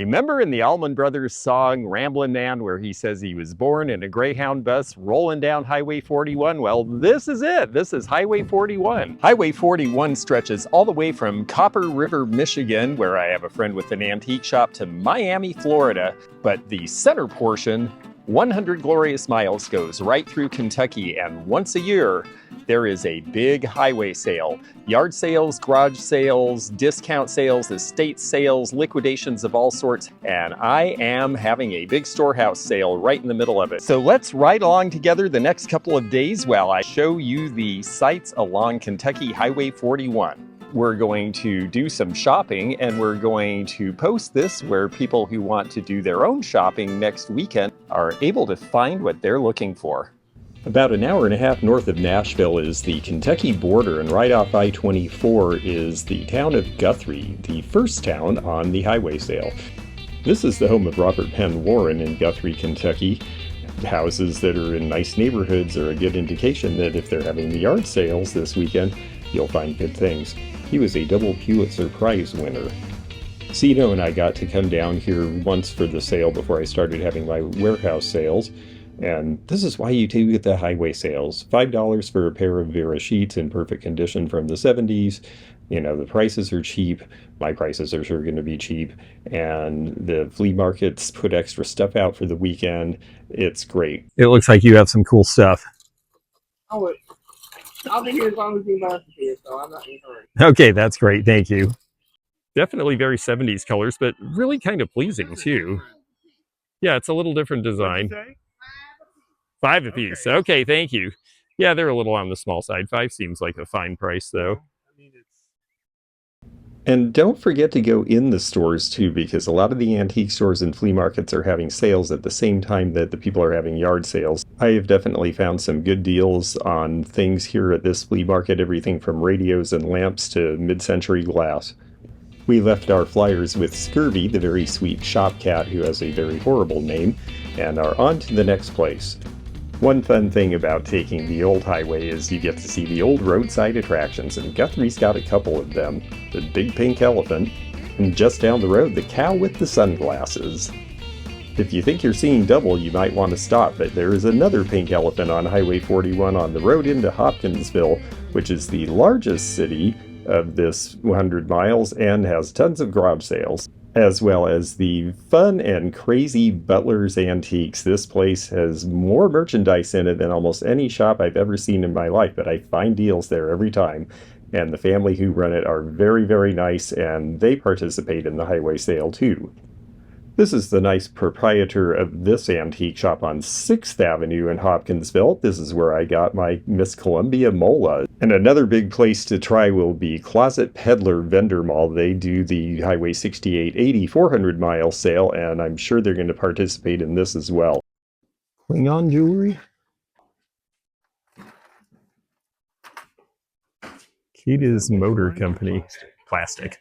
Remember in the Allman Brothers song, Ramblin' Man, where he says he was born in a Greyhound bus rolling down Highway 41? Well, this is it. This is Highway 41. Highway 41 stretches all the way from Copper River, Michigan, where I have a friend with an antique shop, to Miami, Florida. But the center portion, 100 glorious miles, goes right through Kentucky, and once a year, there is a big highway sale. Yard sales, garage sales, discount sales, estate sales, liquidations of all sorts, and I am having a big storehouse sale right in the middle of it. So let's ride along together the next couple of days while I show you the sights along Kentucky Highway 41. We're going to do some shopping, and we're going to post this where people who want to do their own shopping next weekend are able to find what they're looking for. About an hour and a half north of Nashville is the Kentucky border, and right off I-24 is the town of Guthrie, the first town on the highway sale. This is the home of Robert Penn Warren in Guthrie, Kentucky. Houses that are in nice neighborhoods are a good indication that if they're having the yard sales this weekend, you'll find good things. He was a double Pulitzer Prize winner. Cito and I got to come down here once for the sale before I started having my warehouse sales. And this is why you do get the highway sales. $5 for a pair of Vera sheets in perfect condition from the 70s. You know, the prices are cheap. My prices are sure going to be cheap. And the flea markets put extra stuff out for the weekend. It's great. It looks like you have some cool stuff. I'll be here as long as you want to be, so I'm not in a hurry. Okay, that's great. Thank you. Definitely very 70s colors, but really kind of pleasing too. Yeah, it's a little different design. 5 apiece. Okay, thank you. Yeah, they're a little on the small side. 5 seems like a fine price, though. And don't forget to go in the stores, too, because a lot of the antique stores and flea markets are having sales at the same time that the people are having yard sales. I have definitely found some good deals on things here at this flea market, everything from radios and lamps to mid-century glass. We left our flyers with Scurvy, the very sweet shop cat who has a very horrible name, and are on to the next place. One fun thing about taking the old highway is you get to see the old roadside attractions, and Guthrie's got a couple of them. The big pink elephant, and just down the road, the cow with the sunglasses. If you think you're seeing double, you might want to stop, but there is another pink elephant on Highway 41 on the road into Hopkinsville, which is the largest city of this 100 miles and has tons of garage sales, as well as the fun and crazy Butler's Antiques. This place has more merchandise in it than almost any shop I've ever seen in my life, but I find deals there every time. And the family who run it are very, very nice, and they participate in the highway sale too. This is the nice proprietor of this antique shop on 6th Avenue in Hopkinsville. This is where I got my Miss Columbia Mola. And another big place to try will be Closet Peddler Vendor Mall. They do the Highway 6880 400-mile sale, and I'm sure they're going to participate in this as well. Klingon jewelry? Kita's Motor Company. Plastic.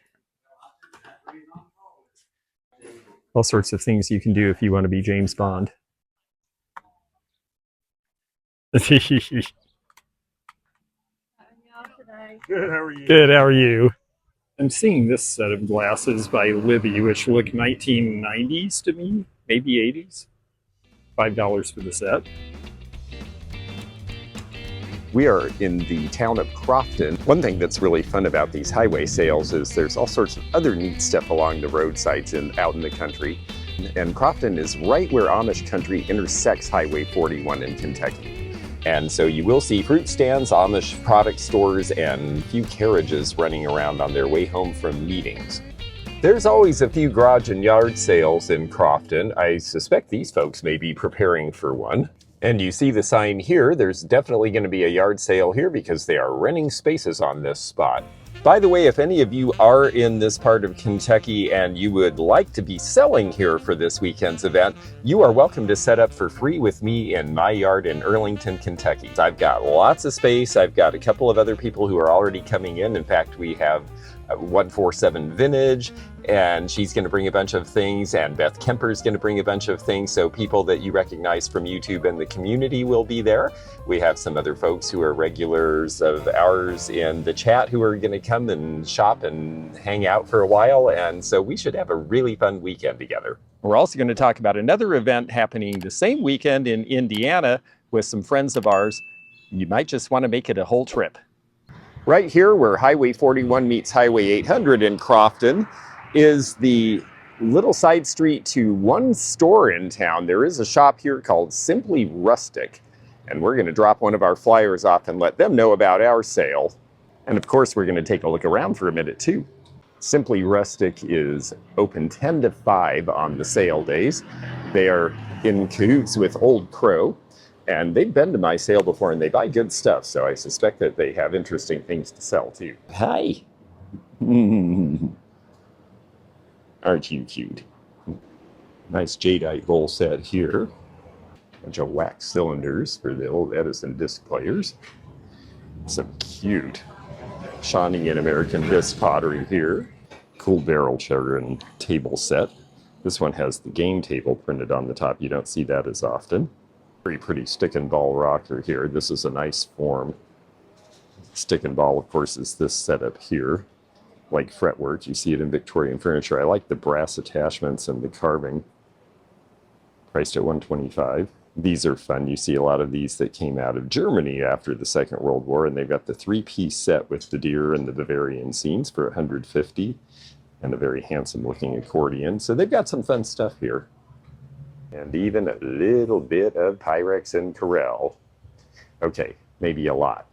All sorts of things you can do if you want to be James Bond. Good, how are you? Good, how are you? I'm seeing this set of glasses by Libby, which look 1990s to me, maybe 80s. $5 for the set. We are in the town of Crofton. One thing that's really fun about these highway sales is there's all sorts of other neat stuff along the roadsides out in the country. And Crofton is right where Amish country intersects Highway 41 in Kentucky. And so you will see fruit stands, Amish product stores, and a few carriages running around on their way home from meetings. There's always a few garage and yard sales in Crofton. I suspect these folks may be preparing for one. And you see the sign here, there's definitely going to be a yard sale here because they are renting spaces on this spot. By the way, if any of you are in this part of Kentucky and you would like to be selling here for this weekend's event, you are welcome to set up for free with me in my yard in Earlington, Kentucky. I've got lots of space. I've got a couple of other people who are already coming in. In fact, we have 147 Vintage, and she's going to bring a bunch of things, and Beth Kemper's going to bring a bunch of things, so people that you recognize from YouTube and the community will be there. We have some other folks who are regulars of ours in the chat who are going to come and shop and hang out for a while, and so we should have a really fun weekend together. We're also going to talk about another event happening the same weekend in Indiana with some friends of ours. You might just want to make it a whole trip. Right here where Highway 41 meets Highway 800 in Crofton is the little side street to one store in town. There is a shop here called Simply Rustic, and we're going to drop one of our flyers off and let them know about our sale. And of course, we're going to take a look around for a minute too. Simply Rustic is open 10 to 5 on the sale days. They are in cahoots with Old Crow, and they've been to my sale before and they buy good stuff, so I suspect that they have interesting things to sell too. Hi. Aren't you cute? Nice jadeite bowl set here. Bunch of wax cylinders for the old Edison disc players. Some cute Shawnee and American disc pottery here. Cool barrel chair and table set. This one has the game table printed on the top. You don't see that as often. Very pretty stick and ball rocker here. This is a nice form. Stick and ball, of course, is this setup here. Like fretwork, you see it in Victorian furniture. I like the brass attachments and the carving. Priced at $125. These are fun. You see a lot of these that came out of Germany after the Second World War, and they've got the 3-piece set with the deer and the Bavarian scenes for $150, and a very handsome looking accordion. So they've got some fun stuff here. And even a little bit of Pyrex and Corel. Okay, maybe a lot.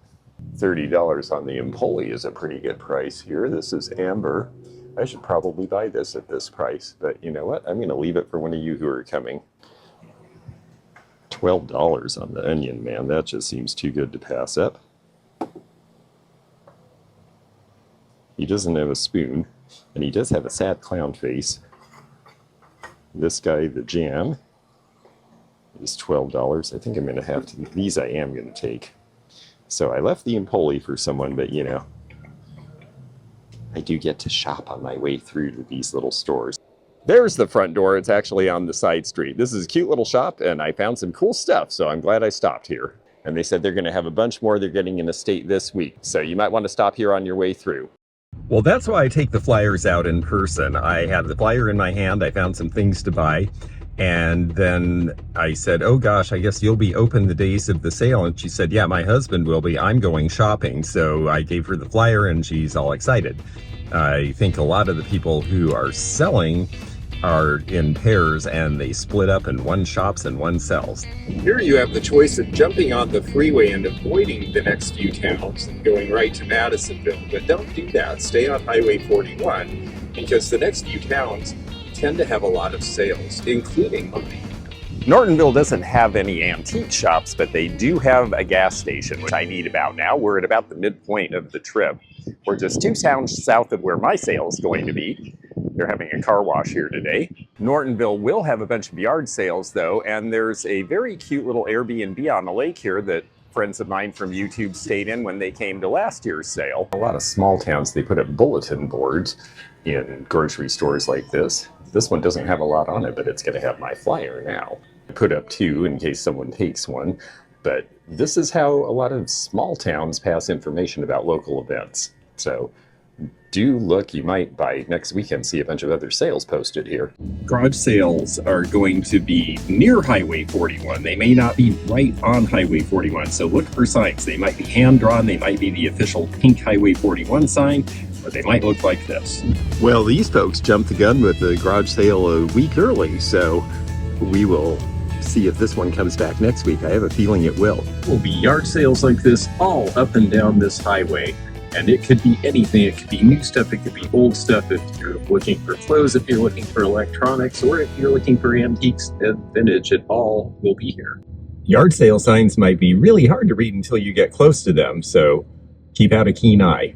$30 on the Empoli is a pretty good price here. This is amber. I should probably buy this at this price, but you know what? I'm going to leave it for one of you who are coming. $12 on the onion, man. That just seems too good to pass up. He doesn't have a spoon, and he does have a sad clown face. This guy, the jam, is $12. I think I'm going to have to, these I am going to take. So I left the Empoli for someone, but you know, I do get to shop on my way through to these little stores. There's the front door. It's actually on the side street. This is a cute little shop, and I found some cool stuff, so I'm glad I stopped here. And they said they're going to have a bunch more. They're getting an estate this week, so you might want to stop here on your way through. Well, that's why I take the flyers out in person. I had the flyer in my hand. I found some things to buy. And then I said, oh gosh, I guess you'll be open the days of the sale. And she said, yeah, my husband will be. I'm going shopping. So I gave her the flyer and she's all excited. I think a lot of the people who are selling are in pairs and they split up and one shops and one sells. Here you have the choice of jumping on the freeway and avoiding the next few towns and going right to Madisonville. But don't do that. Stay on Highway 41 because the next few towns tend to have a lot of sales, including mine. Nortonville doesn't have any antique shops, but they do have a gas station, which I need about now. We're at about the midpoint of the trip. We're just 2 towns south of where my sale is going to be. They're having a car wash here today. Nortonville will have a bunch of yard sales though, and there's a very cute little Airbnb on the lake here that friends of mine from YouTube stayed in when they came to last year's sale. A lot of small towns, they put up bulletin boards in grocery stores like this. This one doesn't have a lot on it, but it's going to have my flyer now. I put up 2 in case someone takes one, but this is how a lot of small towns pass information about local events. So do look, you might by next weekend see a bunch of other sales posted here. Garage sales are going to be near Highway 41. They may not be right on Highway 41, so look for signs. They might be hand-drawn, they might be the official pink Highway 41 sign, or they might look like this. Well, these folks jumped the gun with the garage sale a week early, so we will see if this one comes back next week. I have a feeling it will. There will be yard sales like this all up and down this highway. And it could be anything. It could be new stuff. It could be old stuff. If you're looking for clothes, if you're looking for electronics, or if you're looking for antiques and vintage, it all will be here. Yard sale signs might be really hard to read until you get close to them, so keep out a keen eye.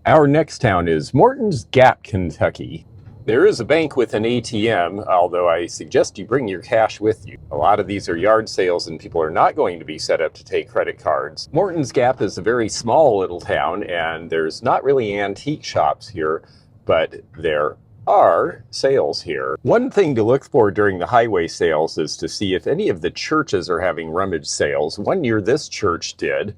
Our next town is Mortons Gap, Kentucky. There is a bank with an ATM, although I suggest you bring your cash with you. A lot of these are yard sales and people are not going to be set up to take credit cards. Mortons Gap is a very small little town and there's not really antique shops here, but there are sales here. One thing to look for during the highway sales is to see if any of the churches are having rummage sales. One year this church did,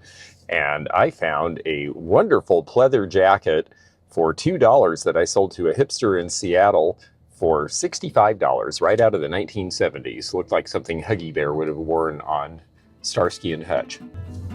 and I found a wonderful pleather jacket for $2 that I sold to a hipster in Seattle for $65 right out of the 1970s. Looked like something Huggy Bear would have worn on Starsky and Hutch.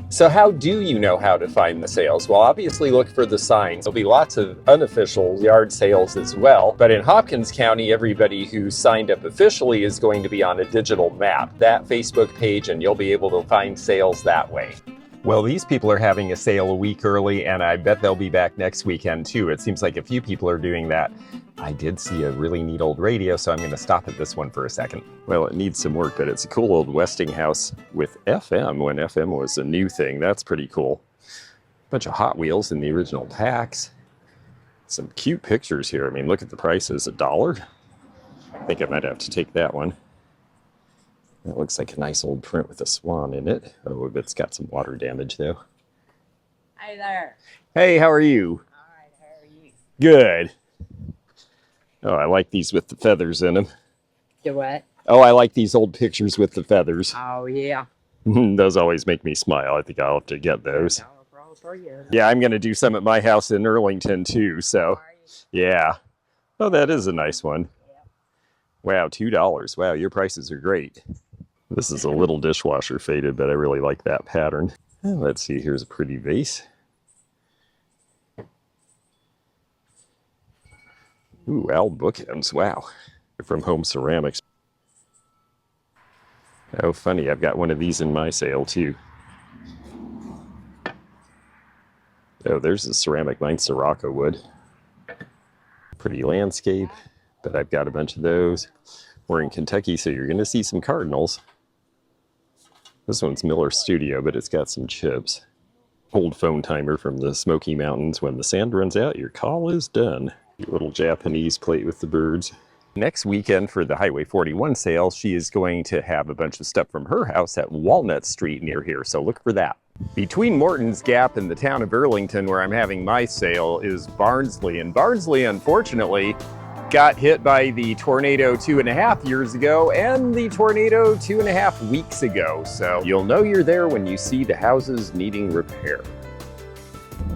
So how do you know how to find the sales? Well, obviously look for the signs. There'll be lots of unofficial yard sales as well. But in Hopkins County, everybody who signed up officially is going to be on a digital map, that Facebook page, and you'll be able to find sales that way. Well, these people are having a sale a week early, and I bet they'll be back next weekend too. It seems like a few people are doing that. I did see a really neat old radio, so I'm going to stop at this one for a second. Well, it needs some work, but it's a cool old Westinghouse with FM when FM was a new thing. That's pretty cool. Bunch of Hot Wheels in the original packs. Some cute pictures here. I mean, look at the prices. $1? I think I might have to take that one. That looks like a nice old print with a swan in it. Oh, it's got some water damage though. Hey there. Hey, how are you? All right, how are you? Good. Oh, I like these with the feathers in them. Do what? Oh, I like these old pictures with the feathers. Oh, yeah. Those always make me smile. I think I'll have to get those. Yeah, I'm going to do some at my house in Earlington too, so yeah. Oh, that is a nice one. Wow, $2. Wow, your prices are great. This is a little dishwasher faded, but I really like that pattern. Let's see, here's a pretty vase. Ooh, owl bookends, wow. They're from Home Ceramics. Oh, funny, I've got one of these in my sale too. Oh, there's a ceramic, mine's Sirocco wood. Pretty landscape, but I've got a bunch of those. We're in Kentucky, so you're gonna see some cardinals. This one's Miller Studio, but it's got some chips. Old phone timer from the Smoky Mountains. When the sand runs out, your call is done. Your little Japanese plate with the birds. Next weekend for the Highway 41 sale, she is going to have a bunch of stuff from her house at Walnut Street near here, so look for that. Between Mortons Gap and the town of Earlington, where I'm having my sale, is Barnsley. And Barnsley, unfortunately, got hit by the tornado 2.5 years ago and the tornado 2.5 weeks ago. So you'll know you're there when you see the houses needing repair.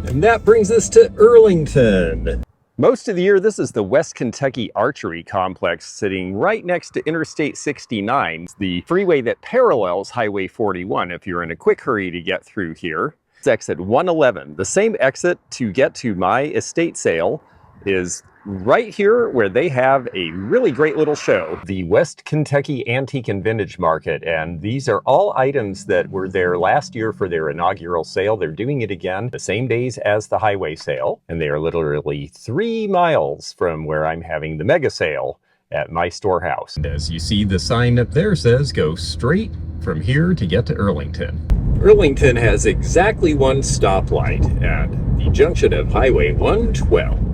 And that brings us to Earlington. Most of the year, this is the West Kentucky Archery Complex sitting right next to Interstate 69, the freeway that parallels Highway 41 if you're in a quick hurry to get through here. It's exit 111. The same exit to get to my estate sale is right here where they have a really great little show, the West Kentucky Antique and Vintage Market. And these are all items that were there last year for their inaugural sale. They're doing it again the same days as the highway sale. And they are literally 3 miles from where I'm having the mega sale at my storehouse. And as you see, the sign up there says go straight from here to get to Earlington. Earlington has exactly one stoplight at the junction of Highway 112.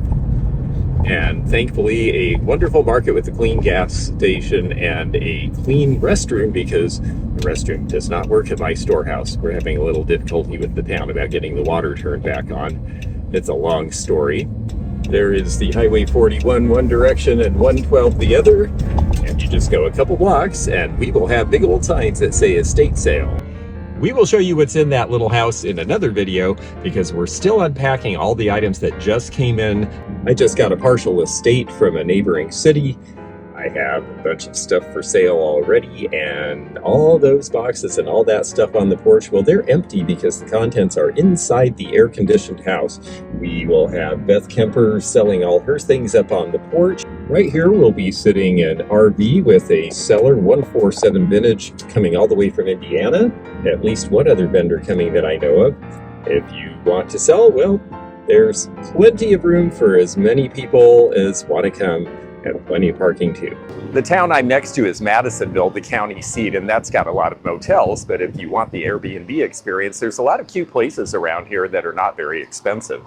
And thankfully, a wonderful market with a clean gas station and a clean restroom, because the restroom does not work at my storehouse. We're having a little difficulty with the town about getting the water turned back on. It's a long story. There is the Highway 41 one direction and 112 the other. And you just go a couple blocks and we will have big old signs that say estate sale. We will show you what's in that little house in another video because we're still unpacking all the items that just came in. I just got a partial estate from a neighboring city. I have a bunch of stuff for sale already, and all those boxes and all that stuff on the porch, well, they're empty because the contents are inside the air-conditioned house. We will have Beth Kemper selling all her things up on the porch. Right here we'll be sitting an RV with a seller, 147 vintage, coming all the way from Indiana. At least one other vendor coming that I know of. If you want to sell, well, there's plenty of room for as many people as want to come, and plenty of parking too. The town I'm next to is Madisonville, the county seat, and that's got a lot of motels, but if you want the Airbnb experience, there's a lot of cute places around here that are not very expensive.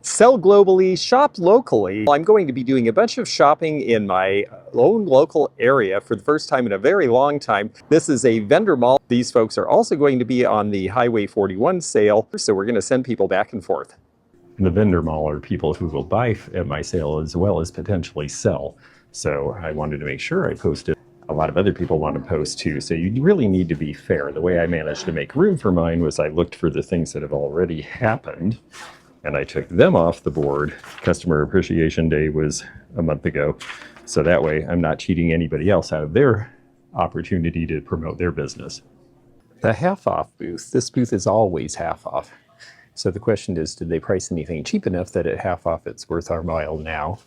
Sell globally, shop locally. I'm going to be doing a bunch of shopping in my own local area for the first time in a very long time. This is a vendor mall. These folks are also going to be on the Highway 41 sale, so we're going to send people back and forth. The vendor mall are people who will buy at my sale as well as potentially sell. So I wanted to make sure I posted. A lot of other people want to post too, so you really need to be fair. The way I managed to make room for mine was I looked for the things that have already happened, and I took them off the board. Customer Appreciation Day was a month ago, so that way I'm not cheating anybody else out of their opportunity to promote their business. The half-off booth. This booth is always half-off. So the question is, did they price anything cheap enough that at half-off it's worth our while now?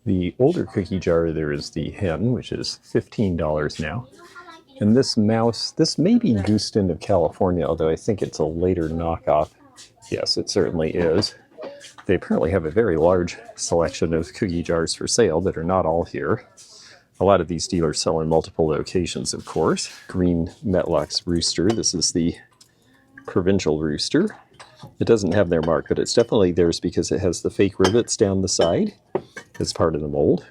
The older cookie jar, there is the hen, which is $15 now. And this mouse, this may be Gooston of California, although I think it's a later knockoff. Yes, it certainly is. They apparently have a very large selection of cookie jars for sale that are not all here. A lot of these dealers sell in multiple locations, of course. Green Metlock's rooster. This is the provincial rooster. It doesn't have their mark, but it's definitely theirs because it has the fake rivets down the side as part of the mold.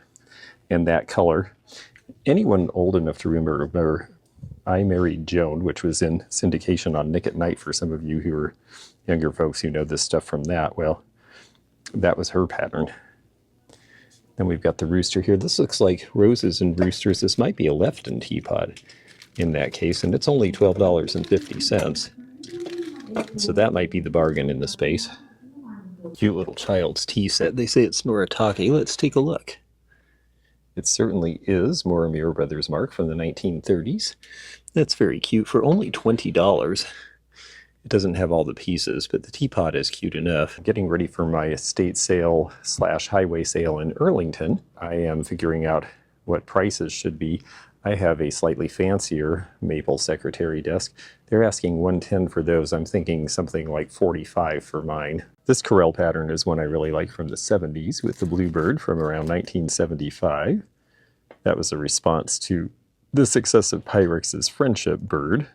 And that color. Anyone old enough to remember I Married Joan, which was in syndication on Nick at Night for some of you who are younger folks who know this stuff from that, well, that was her pattern. Then we've got the rooster here. This looks like roses and roosters. This might be a Lefton teapot in that case, and it's only $12.50. So that might be the bargain in the space. Cute little child's tea set. They say it's Noritake. Let's take a look. It certainly is Mortimer Brothers mark from the 1930s. That's very cute for only $20. It doesn't have all the pieces, but the teapot is cute enough. Getting ready for my estate sale / highway sale in Earlington. I am figuring out what prices should be. I have a slightly fancier maple secretary desk. They're asking $110 for those. I'm thinking something like $45 for mine. This Corel pattern is one I really like from the 70s with the bluebird from around 1975. That was a response to the success of Pyrex's Friendship Bird.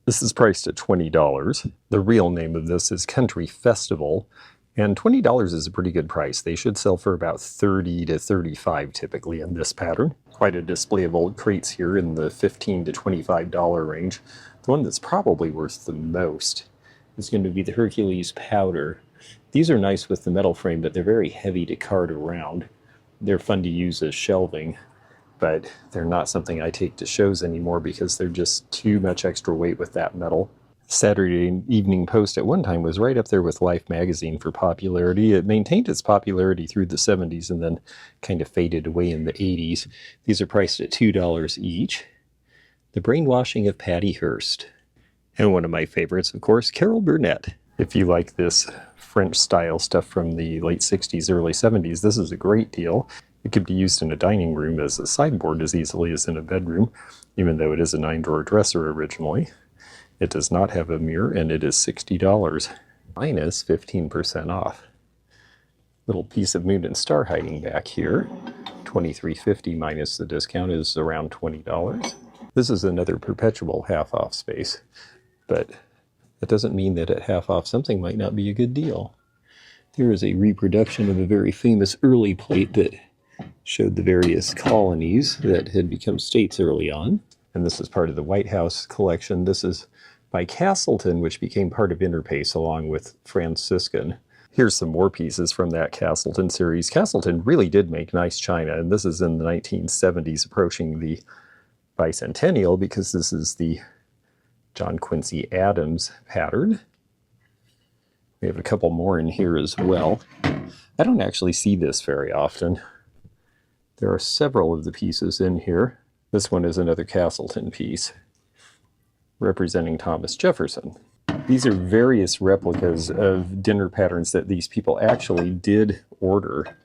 This is priced at $20. The real name of this is Country Festival, and $20 is a pretty good price. They should sell for about $30 to $35 typically in this pattern. Quite a display of old crates here in the $15 to $25 range. The one that's probably worth the most is going to be the Hercules Powder. These are nice with the metal frame, but they're very heavy to cart around. They're fun to use as shelving, but they're not something I take to shows anymore because they're just too much extra weight with that metal. Saturday Evening Post at one time was right up there with Life magazine for popularity. It maintained its popularity through the 70s and then kind of faded away in the 80s. These are priced at $2 each. The Brainwashing of Patty Hearst. And one of my favorites, of course, Carol Burnett. If you like this French style stuff from the late 60s, early 70s, this is a great deal. It could be used in a dining room as a sideboard as easily as in a bedroom, even though it is a 9-drawer dresser originally. It does not have a mirror, and it is $60, minus 15% off. Little piece of moon and star hiding back here. $23.50 minus the discount is around $20. This is another perpetual half-off space, but that doesn't mean that at half-off something might not be a good deal. There is a reproduction of a very famous early plate that showed the various colonies that had become states early on. And this is part of the White House collection. This is by Castleton, which became part of Interpace along with Franciscan. Here's some more pieces from that Castleton series. Castleton really did make nice china, and this is in the 1970s approaching the bicentennial because this is the John Quincy Adams pattern. We have a couple more in here as well. I don't actually see this very often. There are several of the pieces in here. This one is another Castleton piece representing Thomas Jefferson. These are various replicas of dinner patterns that these people actually did order.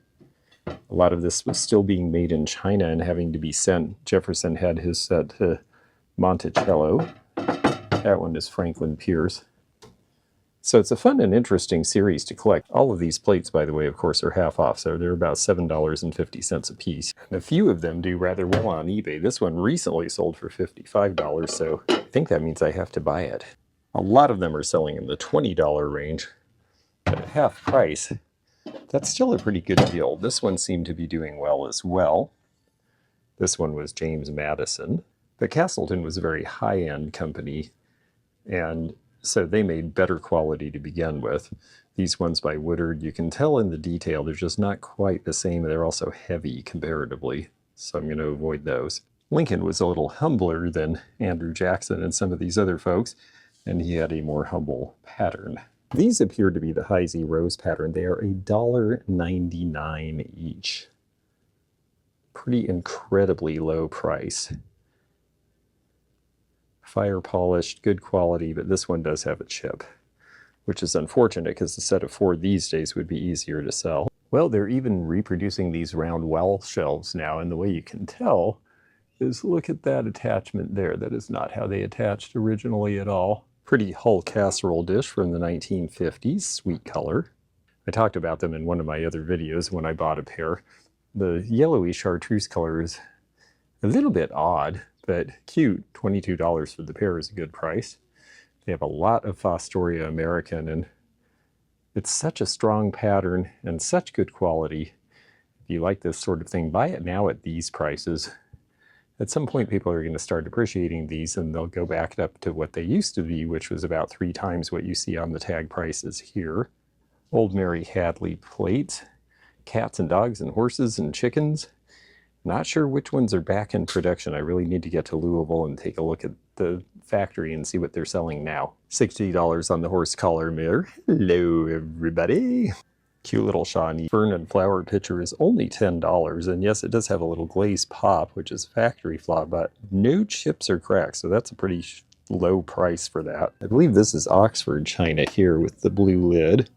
A lot of this was still being made in China and having to be sent. Jefferson had his set to Monticello. That one is Franklin Pierce. So it's a fun and interesting series to collect. All of these plates, by the way, of course, are half off, so they're about $7.50 a piece. And a few of them do rather well on eBay. This one recently sold for $55, so I think that means I have to buy it. A lot of them are selling in the $20 range. But at half price, that's still a pretty good deal. This one seemed to be doing well as well. This one was James Madison. But Castleton was a very high-end company, and so they made better quality to begin with. These ones by Woodard, you can tell in the detail, they're just not quite the same. They're also heavy comparatively, so I'm going to avoid those. Lincoln was a little humbler than Andrew Jackson and some of these other folks, and he had a more humble pattern. These appear to be the High Z Rose pattern. They are $1.99 each. Pretty incredibly low price. Fire polished, good quality, but this one does have a chip, which is unfortunate because the set of 4 these days would be easier to sell. Well, they're even reproducing these round wall shelves now, and the way you can tell is look at that attachment there. That is not how they attached originally at all. Pretty Hull casserole dish from the 1950s, sweet color. I talked about them in one of my other videos when I bought a pair. The yellowy chartreuse color is a little bit odd, but cute. $22 for the pair is a good price. They have a lot of Fostoria American, and it's such a strong pattern and such good quality. If you like this sort of thing, buy it now at these prices. At some point, people are going to start appreciating these, and they'll go back up to what they used to be, which was about 3 times what you see on the tag prices here. Old Mary Hadley plates, cats and dogs and horses and chickens. Not sure which ones are back in production. I really need to get to Louisville and take a look at the factory and see what they're selling now. $60 on the horse collar mirror. Hello, everybody. Cute little Shawnee fern and flower pitcher is only $10, and yes, it does have a little glaze pop, which is factory flaw, but no chips or cracks, so that's a pretty low price for that. I believe this is Oxford china here with the blue lid.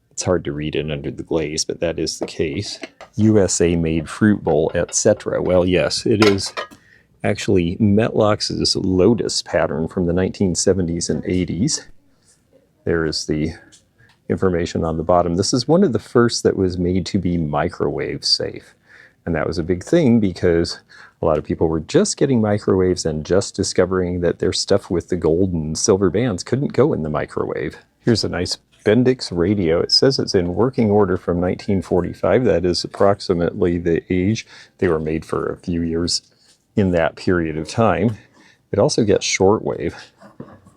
It's hard to read it under the glaze, but that is the case. USA made fruit bowl, etc. Well, yes, it is actually Metlox's Lotus pattern from the 1970s and 80s. There is the information on the bottom. This is one of the first that was made to be microwave safe. And that was a big thing because a lot of people were just getting microwaves and just discovering that their stuff with the gold and silver bands couldn't go in the microwave. Here's a nice Bendix radio. It says it's in working order from 1945. That is approximately the age. They were made for a few years in that period of time. It also gets shortwave.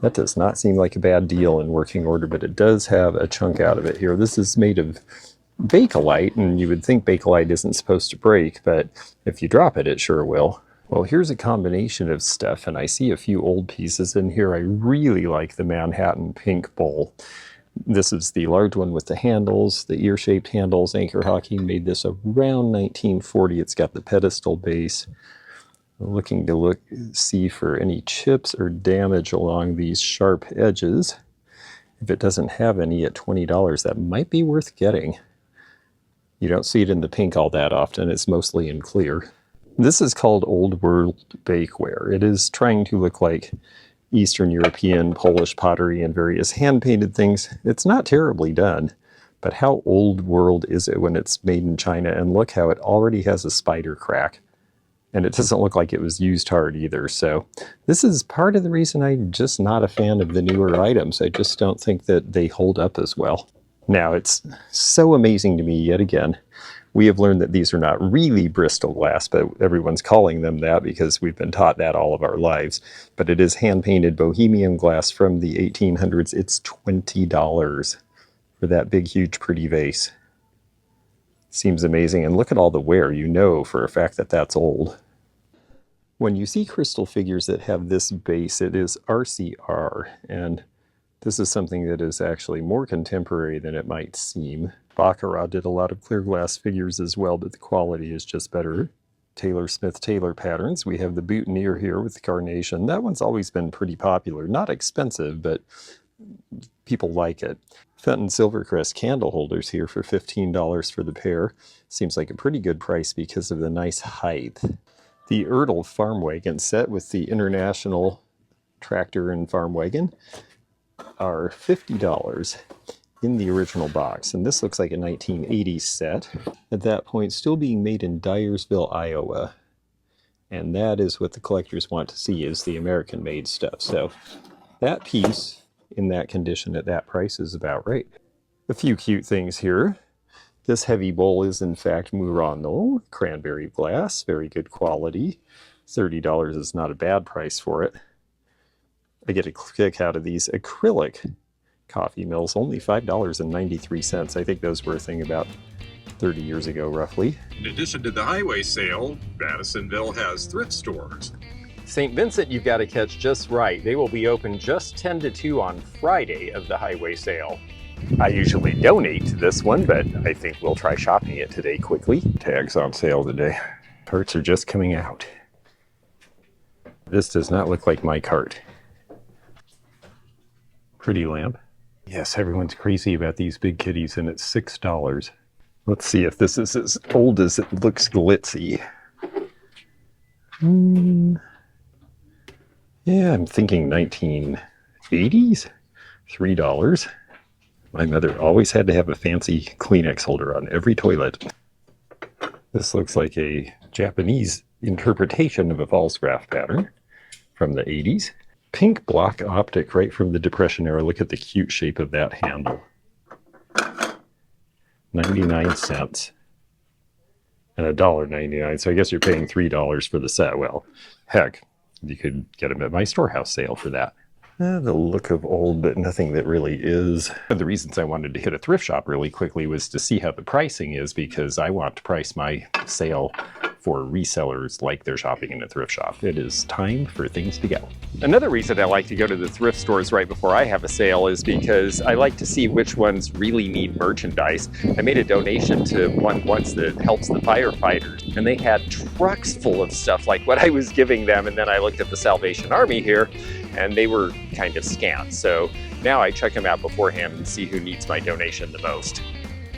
That does not seem like a bad deal in working order, but it does have a chunk out of it here. This is made of Bakelite, and you would think Bakelite isn't supposed to break, but if you drop it, it sure will. Well, here's a combination of stuff, and I see a few old pieces in here. I really like the Manhattan pink bowl. This is the large one with the handles, the ear-shaped handles. Anchor Hockey made this around 1940. It's got the pedestal base. Looking to see for any chips or damage along these sharp edges. If it doesn't have any at $20, that might be worth getting. You don't see it in the pink all that often. It's mostly in clear. This is called Old World Bakeware. It is trying to look like Eastern European, Polish pottery and various hand-painted things. It's not terribly done, but how old world is it when it's made in China? And look how it already has a spider crack. And it doesn't look like it was used hard either. So this is part of the reason I'm just not a fan of the newer items. I just don't think that they hold up as well. Now, it's so amazing to me yet again. We have learned that these are not really Bristol glass, but everyone's calling them that because we've been taught that all of our lives. But it is hand-painted Bohemian glass from the 1800s. It's $20 for that big, huge, pretty vase. Seems amazing. And look at all the wear. You know for a fact that that's old. When you see crystal figures that have this base, it is RCR. And this is something that is actually more contemporary than it might seem. Baccarat did a lot of clear glass figures as well, but the quality is just better. Taylor Smith Taylor patterns. We have the boutonniere here with the carnation. That one's always been pretty popular. Not expensive, but people like it. Fenton Silvercrest candle holders here for $15 for the pair. Seems like a pretty good price because of the nice height. The Erdl farm wagon set with the International tractor and farm wagon are $50 in the original box. And this looks like a 1980s set. At that point, still being made in Dyersville, Iowa. And that is what the collectors want to see, is the American-made stuff. So that piece in that condition at that price is about right. A few cute things here. This heavy bowl is in fact Murano, cranberry glass, very good quality. $30 is not a bad price for it. I get a kick out of these acrylic coffee mills, only $5.93. I think those were a thing about 30 years ago, roughly. In addition to the highway sale, Madisonville has thrift stores. St. Vincent, you've got to catch just right. They will be open just 10 to 2 on Friday of the highway sale. I usually donate to this one, but I think we'll try shopping it today quickly. Tags on sale today. Carts are just coming out. This does not look like my cart. Pretty lamp. Yes, everyone's crazy about these big kitties, and it's $6. Let's see if this is as old as it looks glitzy. Yeah, I'm thinking 1980s. $3. My mother always had to have a fancy Kleenex holder on every toilet. This looks like a Japanese interpretation of a false graph pattern from the 80s. Pink block optic right from the Depression era. Look at the cute shape of that handle. 99 cents. And $1.99. So I guess you're paying $3 for the set. Well, heck, you could get them at my Storehouse Sale for that. The look of old, but nothing that really is. One of the reasons I wanted to hit a thrift shop really quickly was to see how the pricing is, because I want to price my sale for resellers like they're shopping in a thrift shop. It is time for things to go. Another reason I like to go to the thrift stores right before I have a sale is because I like to see which ones really need merchandise. I made a donation to one once that helps the firefighters, and they had trucks full of stuff like what I was giving them, and then I looked at the Salvation Army here, and they were kind of scant. So now I check them out beforehand and see who needs my donation the most.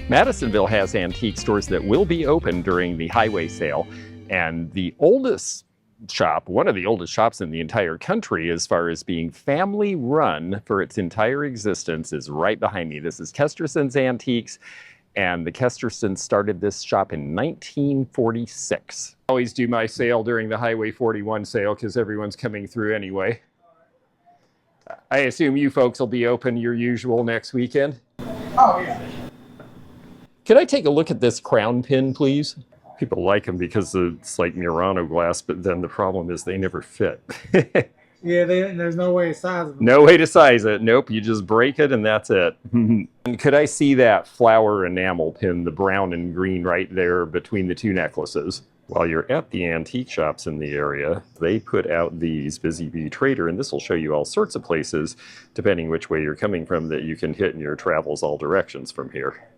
Madisonville has antique stores that will be open during the highway sale, and the oldest shop, one of the oldest shops in the entire country as far as being family run for its entire existence, is right behind me. This is Kershaws Antiques, and the Kershaws's started this shop in 1946. I always do my sale during the Highway 41 sale because everyone's coming through anyway. I assume you folks will be open your usual next weekend? Oh, yeah. Could I take a look at this crown pin, please? People like them because it's like Murano glass, but then the problem is they never fit. Yeah, there's no way to size them. No way to size it. Nope, you just break it and that's it. And could I see that flower enamel pin, the brown and green right there between the two necklaces? While you're at the antique shops in the area, they put out these Busy Bee Trader, and this will show you all sorts of places, depending which way you're coming from, that you can hit in your travels all directions from here.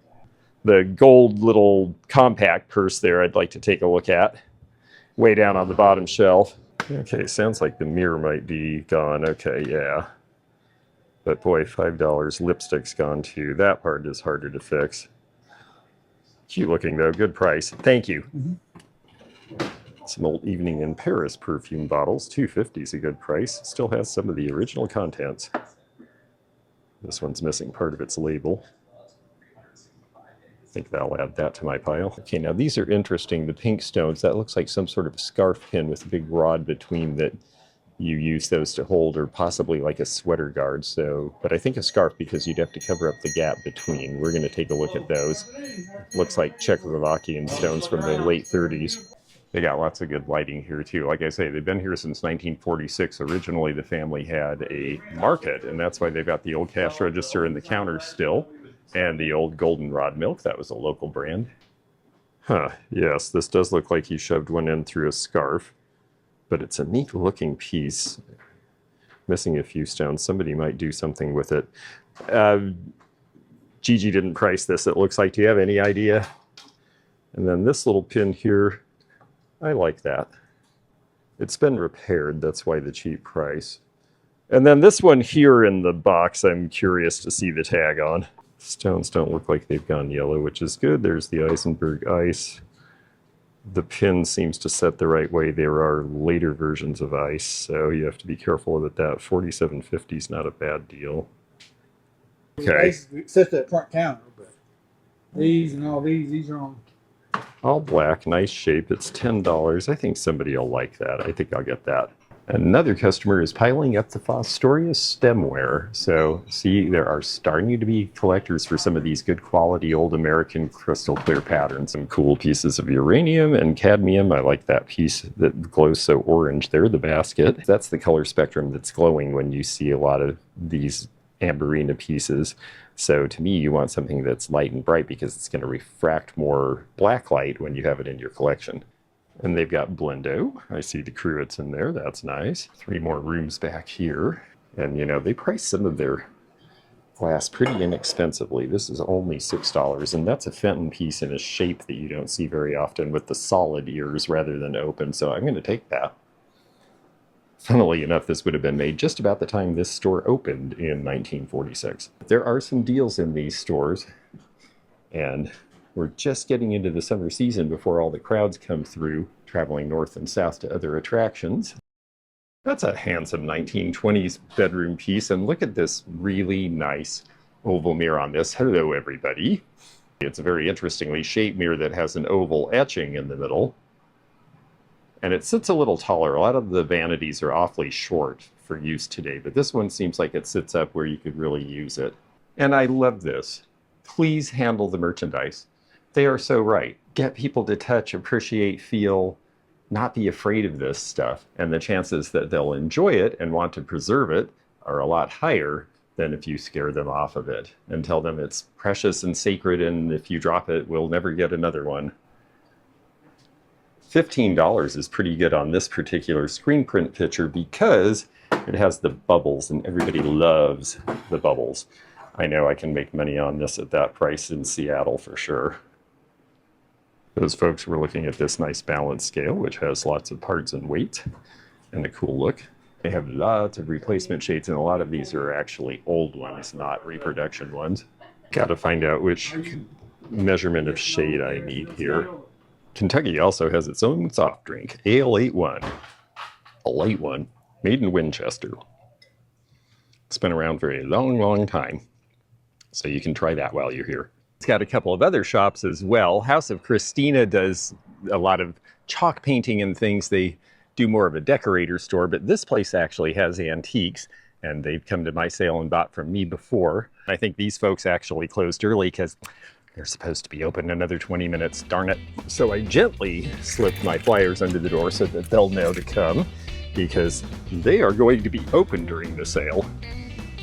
The gold little compact purse there I'd like to take a look at, way down on the bottom shelf. Okay, sounds like the mirror might be gone. Okay, yeah. But boy, $5. Lipstick's gone too. That part is harder to fix. Cute looking though, good price. Thank you. Some old Evening in Paris perfume bottles, $2.50 is a good price. Still has some of the original contents. This one's missing part of its label. I think that'll add that to my pile. Okay, now these are interesting. The pink stones, that looks like some sort of scarf pin with a big rod between that you use those to hold, or possibly like a sweater guard. So, but I think a scarf because you'd have to cover up the gap between. We're going to take a look at those. Looks like Czechoslovakian stones from the late 30s. They got lots of good lighting here too. Like I say, they've been here since 1946. Originally, the family had a market, and that's why they've got the old cash register and the counter still, and the old goldenrod milk. That was a local brand. Huh, yes, this does look like he shoved one in through a scarf, but it's a neat looking piece. Missing a few stones. Somebody might do something with it. Gigi didn't price this, it looks like. Do you have any idea? And then this little pin here, I like that. It's been repaired, that's why the cheap price. And then this one here in the box, I'm curious to see the tag on. Stones don't look like they've gone yellow, which is good. There's the Eisenberg ice. The pin seems to set the right way. There are later versions of ice, so you have to be careful with that. $47.50 is not a bad deal. Okay. It's just that front counter, but these and all these are on. All black, nice shape. It's $10. I think somebody will like that. I think I'll get that. Another customer is piling up the Fostoria stemware. So see, there are starting to be collectors for some of these good quality old American crystal clear patterns. Some cool pieces of uranium and cadmium. I like that piece that glows so orange there, the basket. That's the color spectrum that's glowing when you see a lot of these amberina pieces. So to me, you want something that's light and bright because it's going to refract more black light when you have it in your collection. And they've got Blendo. I see the cruets in there. That's nice. 3 more rooms back here. And, you know, they price some of their glass pretty inexpensively. This is only $6, and that's a Fenton piece in a shape that you don't see very often with the solid ears rather than open. So I'm going to take that. Funnily enough, this would have been made just about the time this store opened in 1946. There are some deals in these stores, and we're just getting into the summer season before all the crowds come through, traveling north and south to other attractions. That's a handsome 1920s bedroom piece, and look at this really nice oval mirror on this. Hello, everybody. It's a very interestingly shaped mirror that has an oval etching in the middle, and it sits a little taller. A lot of the vanities are awfully short for use today, but this one seems like it sits up where you could really use it. And I love this. Please handle the merchandise. They are so right. Get people to touch, appreciate, feel, not be afraid of this stuff. And the chances that they'll enjoy it and want to preserve it are a lot higher than if you scare them off of it and tell them it's precious and sacred, and if you drop it, we'll never get another one. $15 is pretty good on this particular screen print picture because it has the bubbles, and everybody loves the bubbles. I know I can make money on this at that price in Seattle for sure. Those folks were looking at this nice balance scale, which has lots of parts and weight and a cool look. They have lots of replacement shades, and a lot of these are actually old ones, not reproduction ones. Got to find out which measurement of shade I need here. Kentucky also has its own soft drink, Ale 81, a light one, made in Winchester. It's been around for a long, long time, so you can try that while you're here. It's got a couple of other shops as well. House of Christina does a lot of chalk painting and things. They do more of a decorator store, but this place actually has antiques, and they've come to my sale and bought from me before. I think these folks actually closed early because they're supposed to be open another 20 minutes, darn it. So I gently slipped my flyers under the door so that they'll know to come, because they are going to be open during the sale.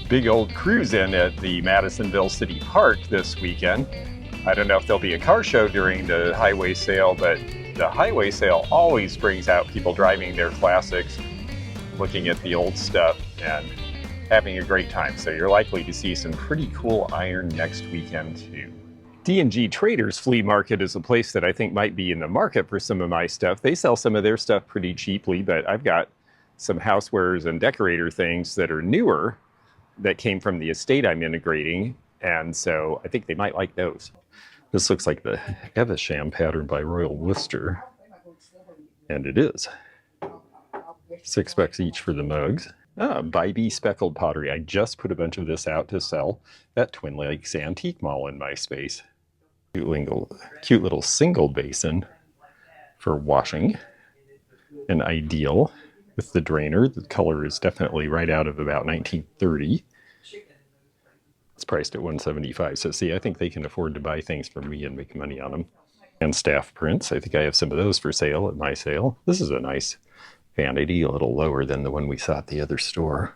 Big old cruise in at the Madisonville City Park this weekend. I don't know if there'll be a car show during the highway sale, but the highway sale always brings out people driving their classics, looking at the old stuff, and having a great time. So you're likely to see some pretty cool iron next weekend too. D&G Traders Flea Market is a place that I think might be in the market for some of my stuff. They sell some of their stuff pretty cheaply, but I've got some housewares and decorator things that are newer that came from the estate I'm integrating, and so I think they might like those. This looks like the Evesham pattern by Royal Worcester, and it is. $6 each for the mugs. Bybee speckled pottery. I just put a bunch of this out to sell at Twin Lakes Antique Mall in my space. Cute little single basin for washing, and ideal with the drainer. The color is definitely right out of about 1930. It's priced at $175. So see, I think they can afford to buy things from me and make money on them. And staff prints. I think I have some of those for sale at my sale. This is a nice vanity, a little lower than the one we saw at the other store.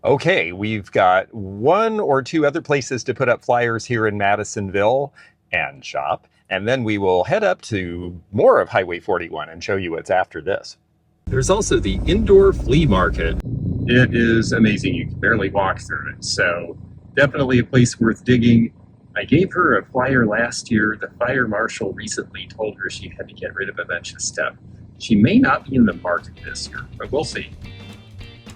Okay, we've got 1 or 2 other places to put up flyers here in Madisonville and shop. And then we will head up to more of Highway 41 and show you what's after this. There's also the indoor flea market. It is amazing. You can barely walk through it. So definitely a place worth digging. I gave her a flyer last year. The fire marshal recently told her she had to get rid of a bunch of stuff. She may not be in the market this year, but we'll see.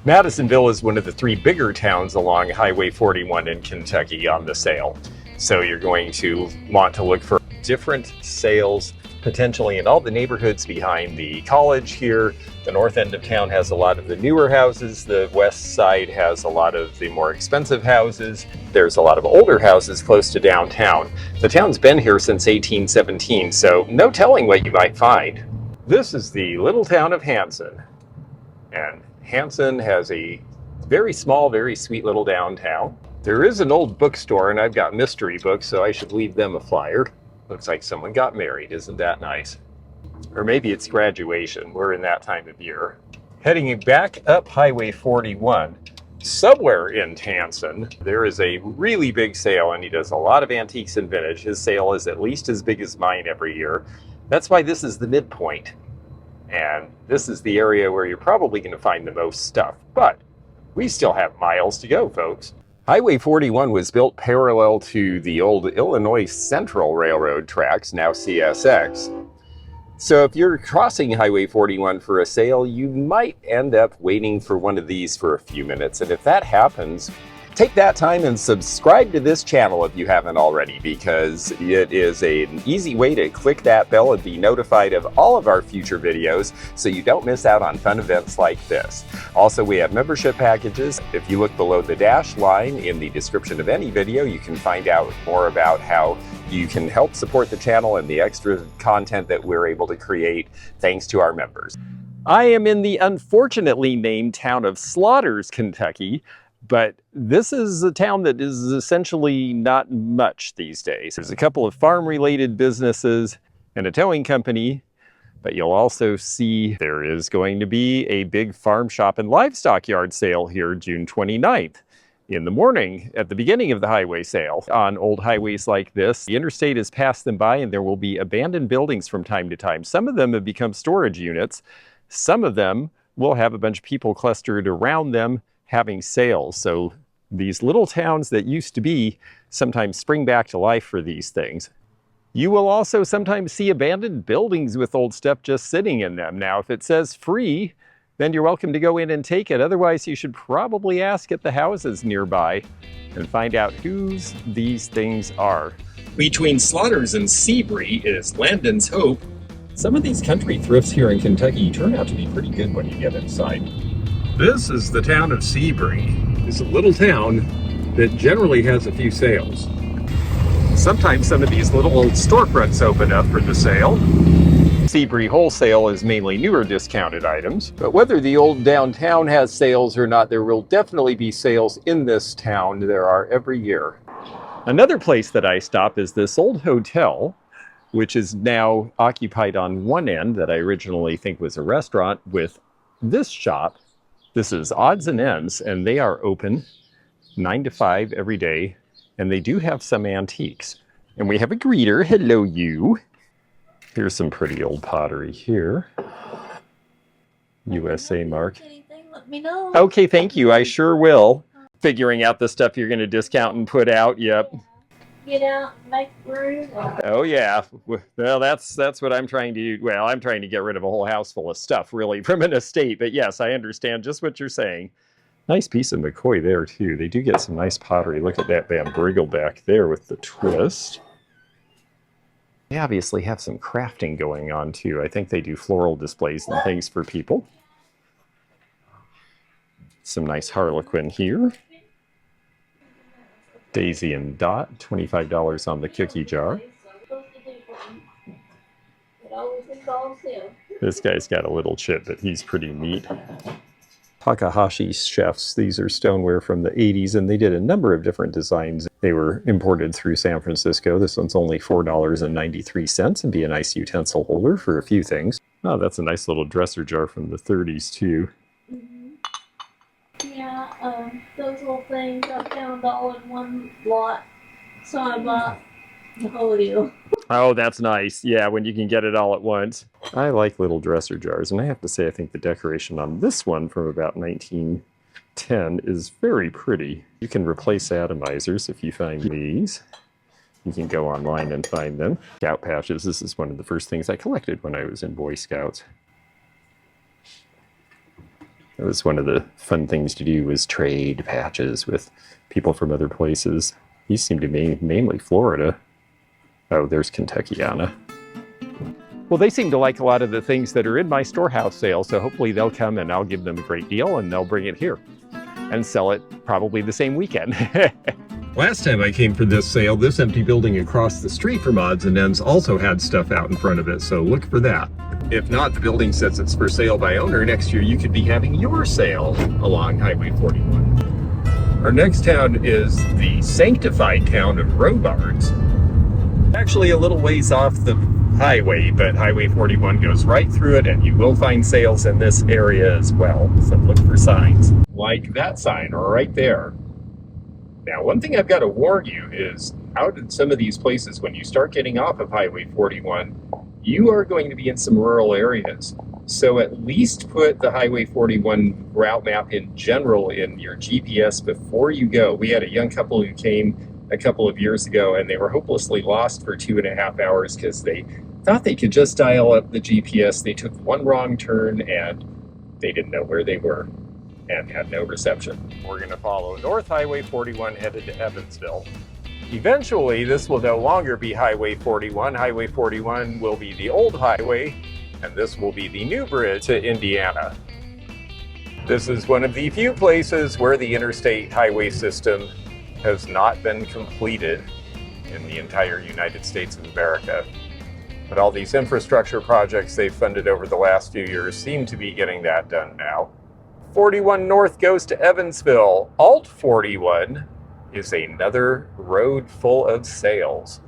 Madisonville is one of the 3 bigger towns along Highway 41 in Kentucky on the sale. So you're going to want to look for different sales potentially in all the neighborhoods behind the college here. The north end of town has a lot of the newer houses. The west side has a lot of the more expensive houses. There's a lot of older houses close to downtown. The town's been here since 1817, so no telling what you might find. This is the little town of Hanson. And Hanson has a very small, very sweet little downtown. There is an old bookstore, and I've got mystery books, so I should leave them a flyer. Looks like someone got married. Isn't that nice? Or maybe it's graduation. We're in that time of year. Heading back up Highway 41, somewhere in Hanson, there is a really big sale, and he does a lot of antiques and vintage. His sale is at least as big as mine every year. That's why this is the midpoint. And this is the area where you're probably going to find the most stuff. But we still have miles to go, folks. Highway 41 was built parallel to the old Illinois Central Railroad tracks, now CSX. So if you're crossing Highway 41 for a sale, you might end up waiting for one of these for a few minutes. And if that happens, take that time and subscribe to this channel if you haven't already, because it is an easy way to click that bell and be notified of all of our future videos so you don't miss out on fun events like this. Also, we have membership packages. If you look below the dash line in the description of any video, you can find out more about how you can help support the channel and the extra content that we're able to create thanks to our members. I am in the unfortunately named town of Slaughters, Kentucky, but this is a town that is essentially not much these days. There's a couple of farm-related businesses and a towing company, but you'll also see there is going to be a big farm shop and livestock yard sale here June 29th. In the morning, at the beginning of the highway sale. On old highways like this, the interstate has passed them by, and there will be abandoned buildings from time to time. Some of them have become storage units. Some of them will have a bunch of people clustered around them having sales. So these little towns that used to be sometimes spring back to life for these things. You will also sometimes see abandoned buildings with old stuff just sitting in them. Now, if it says free, then you're welcome to go in and take it. Otherwise, you should probably ask at the houses nearby and find out whose these things are. Between Slaughters and Seabury is Landon's Hope. Some of these country thrifts here in Kentucky turn out to be pretty good when you get inside. This is the town of Seabury. It's a little town that generally has a few sales. Sometimes some of these little old storefronts open up for the sale. Seabury Wholesale is mainly newer discounted items, but whether the old downtown has sales or not, there will definitely be sales in this town. There are every year. Another place that I stop is this old hotel, which is now occupied on one end that I originally think was a restaurant with this shop. This is Odds and Ends, and they are open 9 to 5 every day, and they do have some antiques. And we have a greeter. Hello, you. Here's some pretty old pottery here. USA mark. Anything, let me know. Okay, thank you. I sure will. Figuring out the stuff you're going to discount and put out. Yep. Get out and make room. Oh yeah. Well, that's what I'm trying to do. Well, I'm trying to get rid of a whole house full of stuff, really, from an estate. But yes, I understand just what you're saying. Nice piece of McCoy there too. They do get some nice pottery. Look at that Van Briggle back there with the twist. They obviously have some crafting going on too. I think they do floral displays and things for people. Some nice Harlequin here. Daisy and Dot, $25 on the cookie jar. This guy's got a little chip, but he's pretty neat. Takahashi chefs. These are stoneware from the 80s, and they did a number of different designs. They were imported through San Francisco. This one's only $4.93 and be a nice utensil holder for a few things. Oh, that's a nice little dresser jar from the 30s too. Yeah, those little things I found all in one lot, so I bought the whole deal. Oh, that's nice. Yeah, when you can get it all at once. I like little dresser jars, and I have to say I think the decoration on this one from about 1910 is very pretty. You can replace atomizers if you find these. You can go online and find them. Scout patches. This is one of the first things I collected when I was in Boy Scouts. It was one of the fun things to do was trade patches with people from other places. These seem to be mainly Florida. Oh, there's Kentuckiana. Well, they seem to like a lot of the things that are in my Storehouse Sale, so hopefully they'll come and I'll give them a great deal and they'll bring it here and sell it probably the same weekend. Last time I came for this sale, this empty building across the street from Odds and Ends also had stuff out in front of it, so look for that. If not, the building says it's for sale by owner. Next year, you could be having your sale along Highway 41. Our next town is the sanctified town of Robards. Actually a little ways off the highway, but Highway 41 goes right through it, and you will find sales in this area as well. So look for signs like that sign right there. Now, one thing I've got to warn you is out in some of these places, when you start getting off of Highway 41, you are going to be in some rural areas. So at least put the Highway 41 route map in general in your GPS before you go. We had a young couple who came a couple of years ago, and they were hopelessly lost for 2.5 hours because they thought they could just dial up the GPS. They took one wrong turn and they didn't know where they were and had no reception. We're going to follow North Highway 41 headed to Evansville. Eventually, this will no longer be Highway 41. Highway 41 will be the old highway, and this will be the new bridge to Indiana. This is one of the few places where the interstate highway system has not been completed in the entire United States of America. But all these infrastructure projects they've funded over the last few years seem to be getting that done now. 41 North goes to Evansville. Alt 41 is another road full of sales.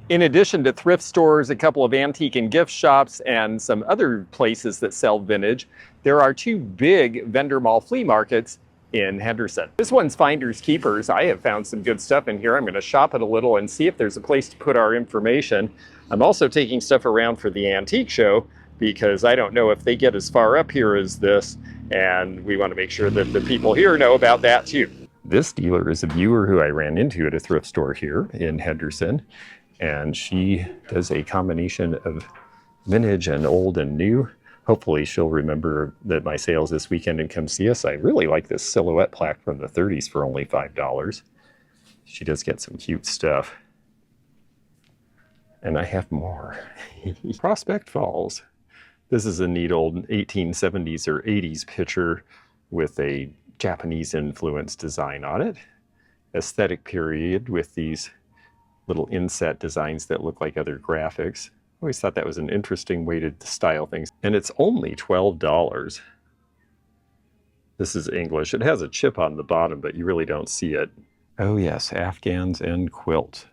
In addition to thrift stores, a couple of antique and gift shops, and some other places that sell vintage, there are 2 big vendor mall flea markets in Henderson. This one's Finders Keepers. I have found some good stuff in here. I'm going to shop it a little and see if there's a place to put our information. I'm also taking stuff around for the antique show because I don't know if they get as far up here as this, and we want to make sure that the people here know about that too. This dealer is a viewer who I ran into at a thrift store here in Henderson, and she does a combination of vintage and old and new. Hopefully she'll remember that my sales this weekend and come see us. I really like this silhouette plaque from the 30s for only $5. She does get some cute stuff. And I have more. Prospect Falls. This is a neat old 1870s or 80s picture with a Japanese influence design on it. Aesthetic period with these little inset designs that look like other graphics. Always thought that was an interesting way to style things. And it's only $12. This is English. It has a chip on the bottom, but you really don't see it. Oh yes, Afghans and quilt.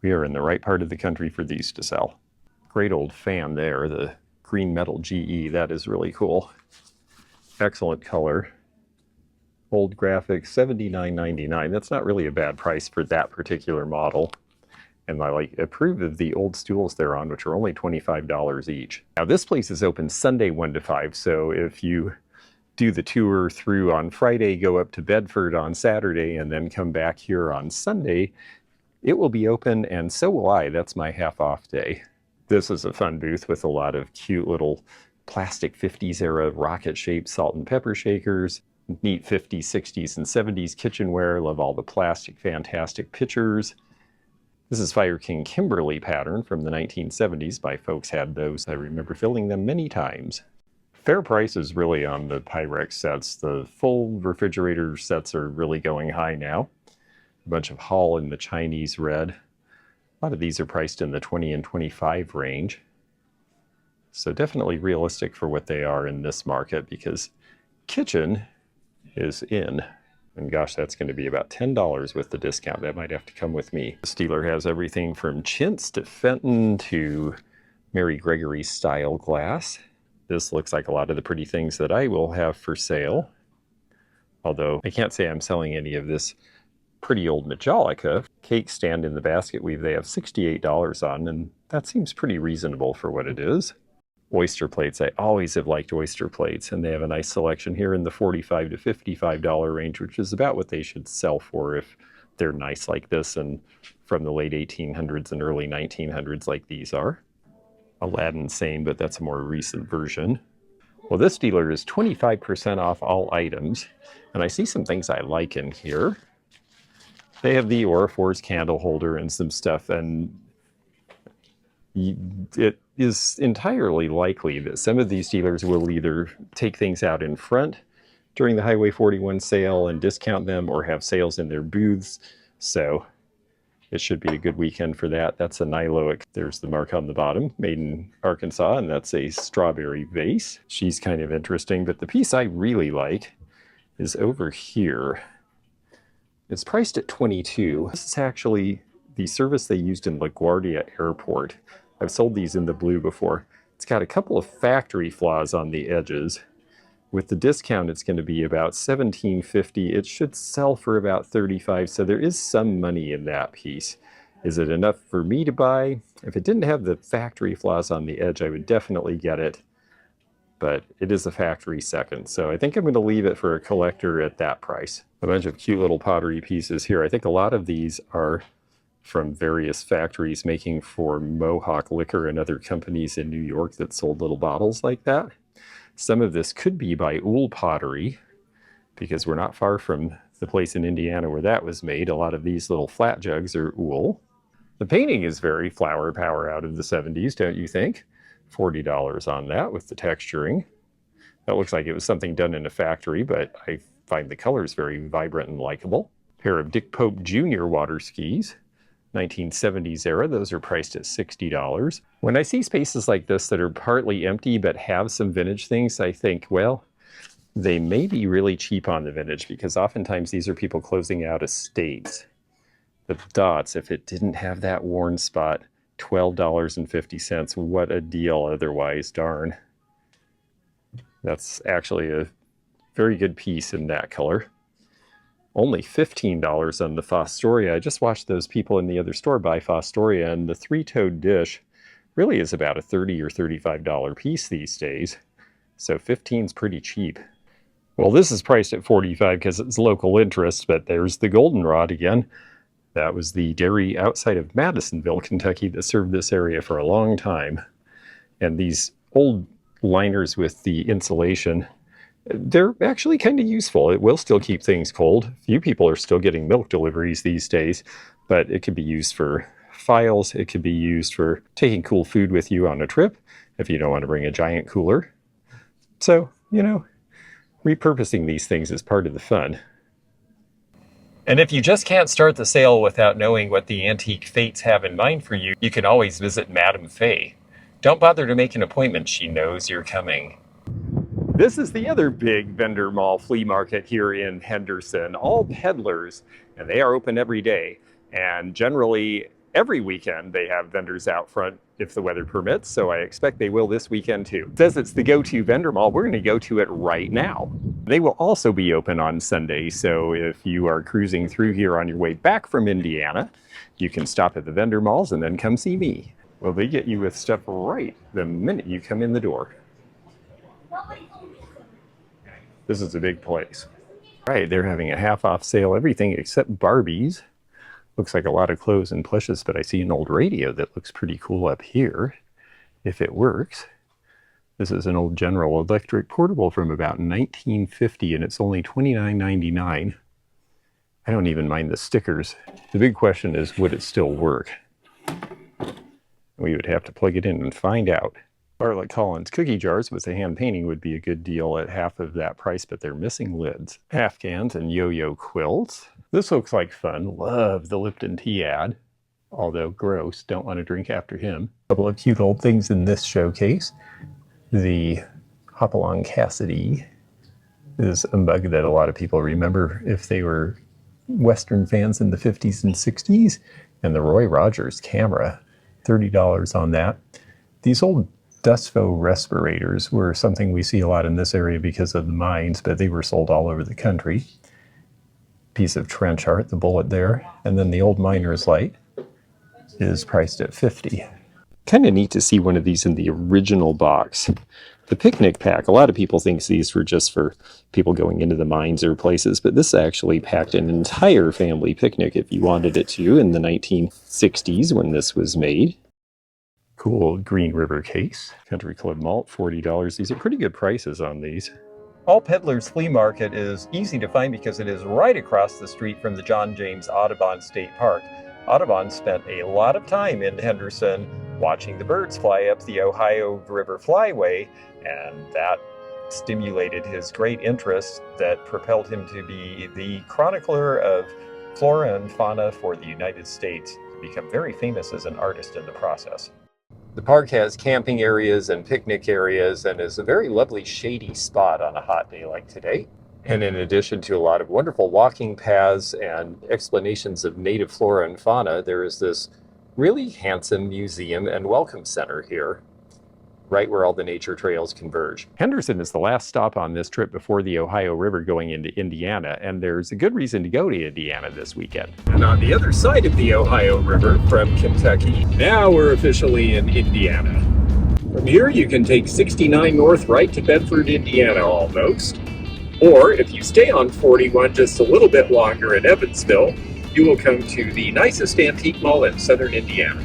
We are in the right part of the country for these to sell. Great old fan there, the green metal GE. That is really cool. Excellent color. Old graphics, $79.99. That's not really a bad price for that particular model. And I approve of the old stools they're on, which are only $25 each. Now this place is open Sunday 1 to 5, so if you do the tour through on Friday, go up to Bedford on Saturday, and then come back here on Sunday, it will be open, and so will I. That's my half-off day. This is a fun booth with a lot of cute little plastic 50s era rocket-shaped salt and pepper shakers, neat 50s, 60s, and 70s kitchenware. Love all the plastic, fantastic pictures. This is Fire King Kimberly pattern from the 1970s. My folks had those. I remember filling them many times. Fair prices really on the Pyrex sets. The full refrigerator sets are really going high now. A bunch of Hall in the Chinese red. A lot of these are priced in the 20 and 25 range. So definitely realistic for what they are in this market, because kitchen is in. And gosh, that's going to be about $10 with the discount. That might have to come with me. This dealer has everything from chintz to Fenton to Mary Gregory style glass. This looks like a lot of the pretty things that I will have for sale. Although I can't say I'm selling any of this pretty old Majolica. Cake stand in the basket weave they have $68 on, and that seems pretty reasonable for what it is. Oyster plates, I always have liked oyster plates, and they have a nice selection here in the $45 to $55 range, which is about what they should sell for if they're nice like this and from the late 1800s and early 1900s like these are. Aladdin same, but that's a more recent version. Well, this dealer is 25% off all items, and I see some things I like in here. They have the Aurifors candle holder and some stuff, and it is entirely likely that some of these dealers will either take things out in front during the Highway 41 sale and discount them, or have sales in their booths. So It should be a good weekend for that. That's a Niloic. There's the mark on the bottom, made in Arkansas, and that's a strawberry vase. She's kind of interesting, but the piece I really like is over here. It's priced at $22. This is actually the service they used in LaGuardia Airport. I've sold these in the blue before. It's got a couple of factory flaws on the edges. With the discount, it's going to be about $17.50. It should sell for about $35, so there is some money in that piece. Is it enough for me to buy? If it didn't have the factory flaws on the edge, I would definitely get it. But it is a factory second, so I think I'm going to leave it for a collector at that price. A bunch of cute little pottery pieces here. I think a lot of these are from various factories making for Mohawk Liquor and other companies in New York that sold little bottles like that. Some of this could be by Ool Pottery, because we're not far from the place in Indiana where that was made. A lot of these little flat jugs are Ool. The painting is very flower power out of the 70s, don't you think? $40 on that with the texturing. That looks like it was something done in a factory, but I find the colors very vibrant and likable. Pair of Dick Pope Jr. water skis, 1970s era. Those are priced at $60. When I see spaces like this that are partly empty but have some vintage things, I think, well, they may be really cheap on the vintage, because oftentimes these are people closing out estates. The dots, if it didn't have that worn spot, $12.50. What a deal otherwise, darn. That's actually a very good piece in that color. Only $15 on the Fostoria. I just watched those people in the other store buy Fostoria, and the three-toed dish really is about a $30 or $35 piece these days. So 15's pretty cheap. Well, this is priced at $45 because it's local interest, but there's the goldenrod again. That was the dairy outside of Madisonville, Kentucky, that served this area for a long time. And these old liners with the insulation, they're actually kind of useful. It will still keep things cold. Few people are still getting milk deliveries these days, but it could be used for files. It could be used for taking cool food with you on a trip if you don't want to bring a giant cooler. So, you know, repurposing these things is part of the fun. And if you just can't start the sale without knowing what the antique fates have in mind for you, you can always visit Madame Faye. Don't bother to make an appointment. She knows you're coming. This is the other big vendor mall flea market here in Henderson. All peddlers, and they are open every day. And generally, every weekend they have vendors out front if the weather permits, so I expect they will this weekend too. It says it's the go-to vendor mall. We're going to go to it right now. They will also be open on Sunday, so if you are cruising through here on your way back from Indiana, you can stop at the vendor malls and then come see me. Well, they get you with stuff right the minute you come in the door. This is a big place. All right, they're having a half-off sale, everything except Barbies. Looks like a lot of clothes and plushes, but I see an old radio that looks pretty cool up here, if it works. This is an old General Electric portable from about 1950, and it's only $29.99. I don't even mind the stickers. The big question is, would it still work? We would have to plug it in and find out. Bartlett Collins cookie jars with a hand painting would be a good deal at half of that price, but they're missing lids. Afghans and yo-yo quilts. This looks like fun. Love the Lipton tea ad. Although gross, don't want to drink after him. A couple of cute old things in this showcase. The Hopalong Cassidy is a mug that a lot of people remember if they were Western fans in the 50s and 60s. And the Roy Rogers camera, $30 on that. These old Dustfo respirators were something we see a lot in this area because of the mines, but they were sold all over the country. Piece of trench art, the bullet there. And then the old miner's light is priced at $50. Kind of neat to see one of these in the original box. The picnic pack, a lot of people think these were just for people going into the mines or places, but this actually packed an entire family picnic if you wanted it to in the 1960s when this was made. Cool Green River case. Country Club malt, $40. These are pretty good prices on these. All Peddlers Flea Market is easy to find because it is right across the street from the John James Audubon State Park. Audubon spent a lot of time in Henderson watching the birds fly up the Ohio River Flyway, and that stimulated his great interest that propelled him to be the chronicler of flora and fauna for the United States, become very famous as an artist in the process. The park has camping areas and picnic areas and is a very lovely shady spot on a hot day like today. And in addition to a lot of wonderful walking paths and explanations of native flora and fauna, there is this really handsome museum and welcome center here, right where all the nature trails converge. Henderson is the last stop on this trip before the Ohio River going into Indiana, and there's a good reason to go to Indiana this weekend. And on the other side of the Ohio River from Kentucky, now we're officially in Indiana. From here you can take 69 north right to Bedford, Indiana almost. Or if you stay on 41 just a little bit longer in Evansville, you will come to the nicest antique mall in southern Indiana.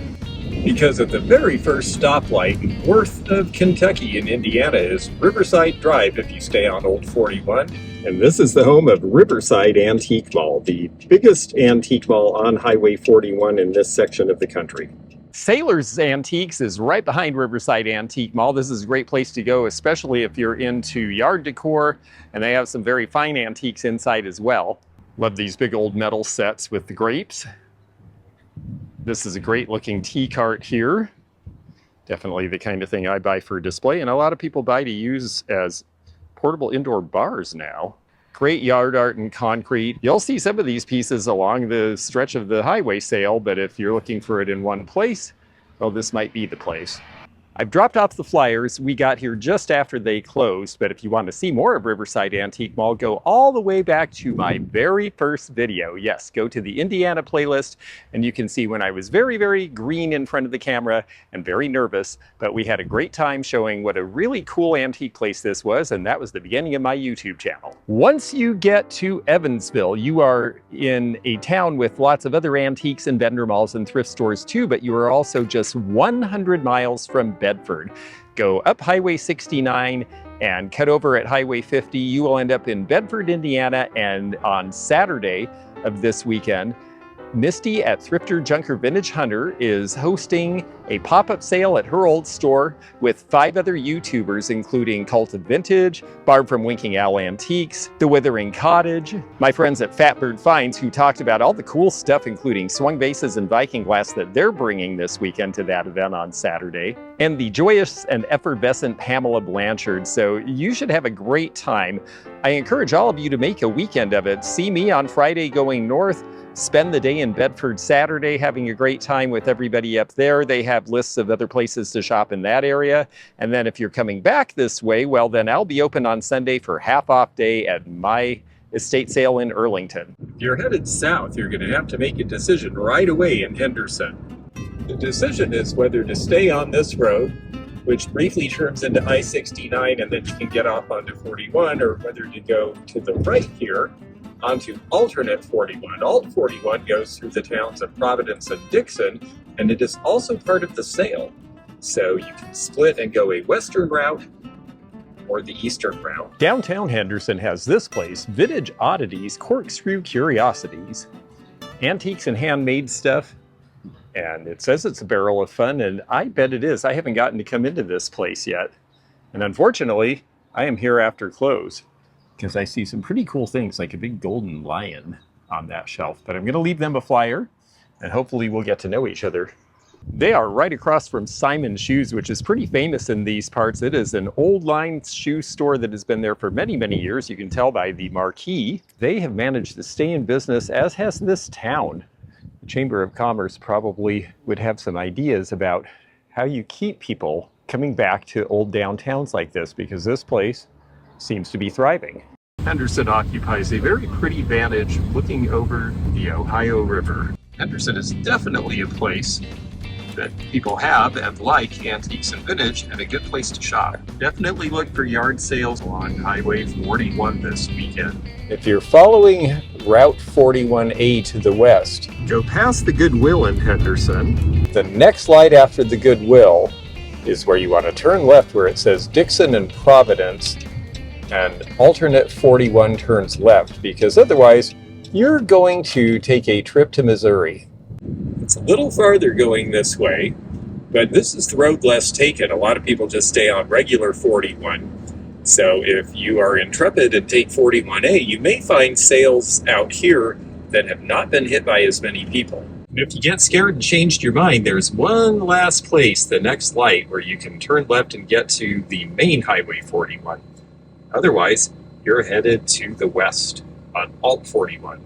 Because at the very first stoplight north of Kentucky in Indiana is Riverside Drive if you stay on Old 41. And this is the home of Riverside Antique Mall, the biggest antique mall on Highway 41 in this section of the country. Sailor's Antiques is right behind Riverside Antique Mall. This is a great place to go, especially if you're into yard decor, and they have some very fine antiques inside as well. Love these big old metal sets with the grapes. This is a great looking tea cart here. Definitely the kind of thing I buy for display, and a lot of people buy to use as portable indoor bars now. Great yard art and concrete. You'll see some of these pieces along the stretch of the highway sale, but if you're looking for it in one place, well, this might be the place. I've dropped off the flyers. We got here just after they closed, but if you want to see more of Riverside Antique Mall, go all the way back to my very first video. Yes, go to the Indiana playlist, and you can see when I was very, very green in front of the camera and very nervous, but we had a great time showing what a really cool antique place this was, and that was the beginning of my YouTube channel. Once you get to Evansville, you are in a town with lots of other antiques and vendor malls and thrift stores too, but you are also just 100 miles from Bedford. Go up Highway 69 and cut over at Highway 50. You will end up in Bedford, Indiana, and on Saturday of this weekend, Misty at Thrifter Junker Vintage Hunter is hosting a pop-up sale at her old store with 5 other YouTubers, including Cult of Vintage, Barb from Winking Owl Antiques, The Withering Cottage, my friends at Fatbird Finds, who talked about all the cool stuff, including swung vases and Viking glass that they're bringing this weekend to that event on Saturday, and the joyous and effervescent Pamela Blanchard. So you should have a great time. I encourage all of you to make a weekend of it. See me on Friday going north, spend the day in Bedford Saturday having a great time with everybody up there. They have lists of other places to shop in that area. And then if you're coming back this way, well, then I'll be open on Sunday for half-off day at my estate sale in Earlington. If you're headed south, you're going to have to make a decision right away in Henderson. The decision is whether to stay on this road, which briefly turns into I-69 and then you can get off onto 41, or whether to go to the right here onto alternate 41. Alt 41 goes through the towns of Providence and Dixon, and it is also part of the sale. So you can split and go a western route or the eastern route. Downtown Henderson has this place, Vintage Oddities, Corkscrew Curiosities, antiques and handmade stuff. And it says it's a barrel of fun, and I bet it is. I haven't gotten to come into this place yet. And unfortunately, I am here after close, because I see some pretty cool things like a big golden lion on that shelf. But I'm going to leave them a flyer, and hopefully we'll get to know each other. They are right across from Simon Shoes, which is pretty famous in these parts. It is an old line shoe store that has been there for many, many years. You can tell by the marquee. They have managed to stay in business, as has this town. The Chamber of Commerce probably would have some ideas about how you keep people coming back to old downtowns like this, because this place seems to be thriving. Henderson occupies a very pretty vantage looking over the Ohio River. Henderson is definitely a place that people have and like antiques and vintage, and a good place to shop. Definitely look for yard sales along Highway 41 this weekend. If you're following Route 41A to the west, go past the Goodwill in Henderson. The next light after the Goodwill is where you want to turn left, where it says Dixon and Providence, and alternate 41 turns left, because otherwise you're going to take a trip to Missouri. It's a little farther going this way, but this is the road less taken. A lot of people just stay on regular 41. So if you are intrepid and take 41A, you may find sales out here that have not been hit by as many people. And if you get scared and changed your mind, there's one last place, the next light, where you can turn left and get to the main Highway 41. Otherwise, you're headed to the west on Alt 41.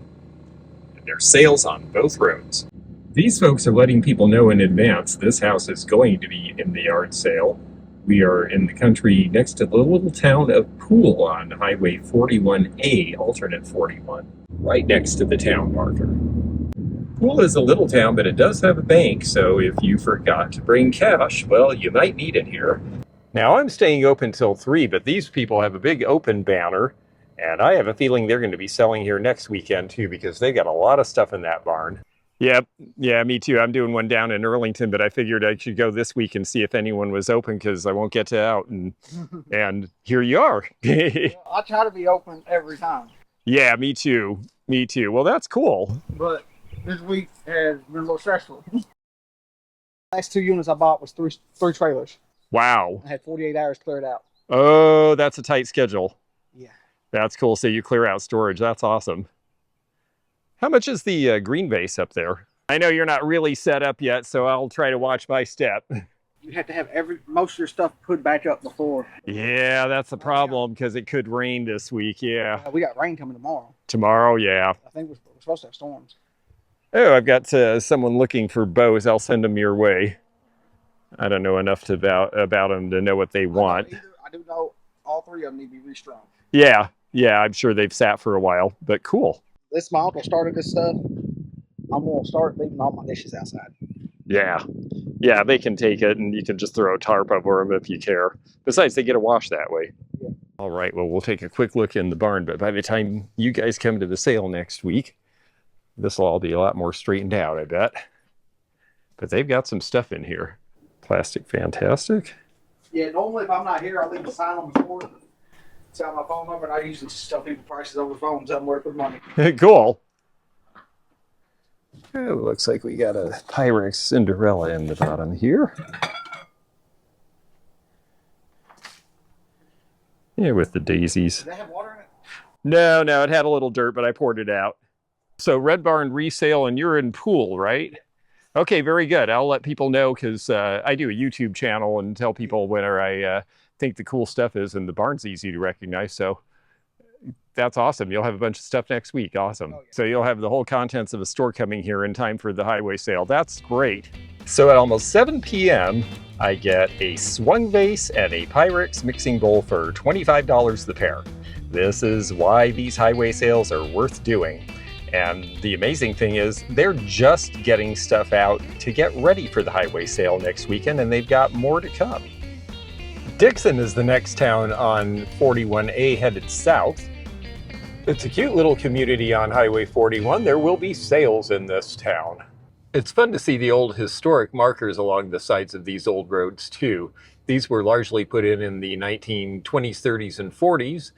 And there's sales on both roads. These folks are letting people know in advance this house is going to be in the yard sale. We are in the country next to the little town of Poole on Highway 41A, alternate 41, right next to the town marker. Poole is a little town, but it does have a bank, so if you forgot to bring cash, well, you might need it here. Now, I'm staying open till 3, but these people have a big open banner, and I have a feeling they're going to be selling here next weekend, too, because they got a lot of stuff in that barn. Yep. Yeah, me too. I'm doing one down in Earlington, but I figured I should go this week and see if anyone was open because I won't get to out. And here you are. I try to be open every time. Yeah, me too. Me too. Well, that's cool. But this week has been a little stressful. Last 2 units I bought was three trailers. Wow. I had 48 hours cleared out. Oh, that's a tight schedule. Yeah. That's cool. So you clear out storage. That's awesome. How much is the green vase up there? I know you're not really set up yet, so I'll try to watch my step. You have to have most of your stuff put back up before. Yeah, that's the problem because it could rain this week. Yeah. We got rain coming tomorrow. Tomorrow, yeah. I think we're supposed to have storms. Oh, I've got someone looking for bows. I'll send them your way. I don't know enough about them to know what they want. I do know all 3 of them need to be restrung. Yeah, I'm sure they've sat for a while, but cool. This my uncle started this stuff. I'm gonna start leaving all my dishes outside. Yeah, they can take it, and you can just throw a tarp over them if you care. Besides, they get a wash that way. Yeah. All right, well, we'll take a quick look in the barn, but by the time you guys come to the sale next week, this will all be a lot more straightened out, I bet. But they've got some stuff in here. Plastic fantastic. Yeah, normally if I'm not here, I leave a sign on the door. It's got my phone number, and I usually just tell people prices over the phone, tell them where to put money. Cool. Oh, looks like we got a Pyrex Cinderella in the bottom here. Yeah, with the daisies. Does that have water in it? No, it had a little dirt, but I poured it out. So Red Barn resale, and you're in Poole, right? Okay, very good. I'll let people know because I do a YouTube channel and tell people where I think the cool stuff is, and the barn's easy to recognize. So that's awesome. You'll have a bunch of stuff next week. Awesome. Oh, yeah. So you'll have the whole contents of a store coming here in time for the highway sale. That's great. So at almost 7 p.m., I get a swung vase and a Pyrex mixing bowl for $25 the pair. This is why these highway sales are worth doing. And the amazing thing is they're just getting stuff out to get ready for the highway sale next weekend, and they've got more to come. Dixon is the next town on 41A headed south. It's a cute little community on Highway 41. There will be sales in this town. It's fun to see the old historic markers along the sides of these old roads too. These were largely put in the 1920s, 30s, and 40s,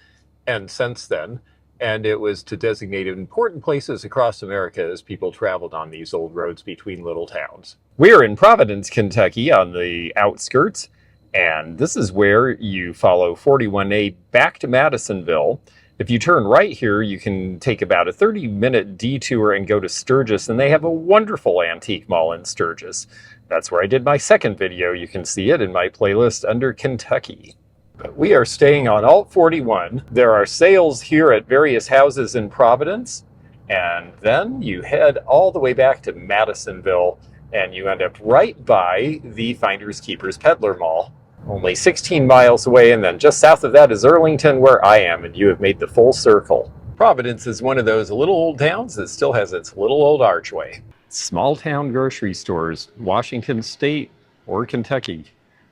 and since then. And it was to designate important places across America as people traveled on these old roads between little towns. We're in Providence, Kentucky on the outskirts, and this is where you follow 41A back to Madisonville. If you turn right here, you can take about a 30-minute detour and go to Sturgis, and they have a wonderful antique mall in Sturgis. That's where I did my second video. You can see it in my playlist under Kentucky. But we are staying on Alt 41. There are sales here at various houses in Providence, and then you head all the way back to Madisonville, and you end up right by the Finders Keepers Peddler Mall. Only 16 miles away, and then just south of that is Earlington, where I am, and you have made the full circle. Providence is one of those little old towns that still has its little old archway. Small town grocery stores, Washington State or Kentucky.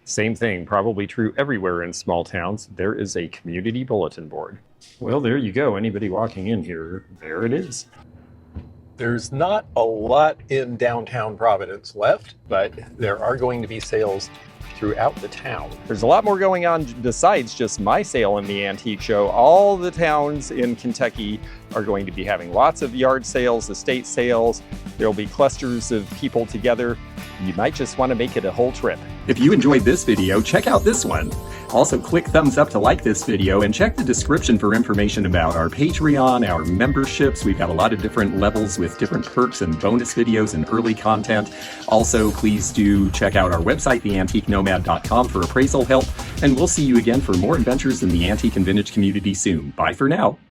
Same thing, probably true everywhere in small towns. There is a community bulletin board. Well, there you go. Anybody walking in here, there it is. There's not a lot in downtown Providence left, but there are going to be sales throughout the town. There's a lot more going on besides just my sale and the antique show. All the towns in Kentucky are going to be having lots of yard sales, estate sales. There'll be clusters of people together. You might just want to make it a whole trip. If you enjoyed this video, check out this one. Also, click thumbs up to like this video and check the description for information about our Patreon, our memberships. We've got a lot of different levels with different perks and bonus videos and early content. Also, please do check out our website, theantiquenomad.com, for appraisal help. And we'll see you again for more adventures in the antique and vintage community soon. Bye for now.